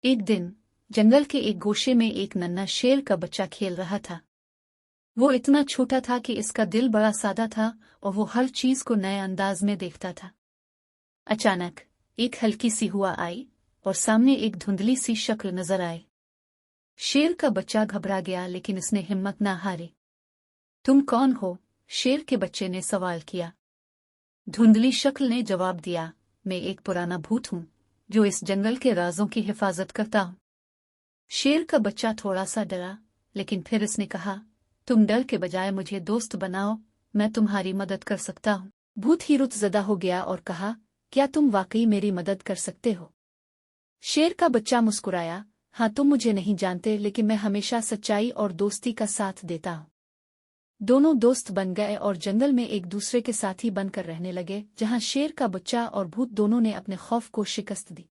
एक दिन जंगल के एक गोशे में एक नन्हा शेर का बच्चा खेल रहा था। वो इतना छोटा था कि इसका दिल बड़ा सादा था और वो हर चीज को नए अंदाज में देखता था। अचानक एक हल्की सी हवा आई और सामने एक धुंधली सी शक्ल नजर आई। शेर का बच्चा घबरा गया, लेकिन इसने हिम्मत ना हारी। तुम कौन हो? शेर के बच्चे ने सवाल किया। धुंधली शक्ल ने जवाब दिया, मैं एक पुराना भूत हूँ जो इस जंगल के राजों की हिफाजत करता हूँ। शेर का बच्चा थोड़ा सा डरा, लेकिन फिर इसने कहा, तुम डर के बजाय मुझे दोस्त बनाओ, मैं तुम्हारी मदद कर सकता हूँ। भूत ही रुतजदा हो गया और कहा, क्या तुम वाकई मेरी मदद कर सकते हो? शेर का बच्चा मुस्कुराया, हाँ, तुम मुझे नहीं जानते, लेकिन मैं हमेशा सच्चाई और दोस्ती का साथ देता हूँ। दोनों दोस्त बन गए और जंगल में एक दूसरे के साथी बनकर रहने लगे, जहाँ शेर का बच्चा और भूत दोनों ने अपने खौफ को शिकस्त दी।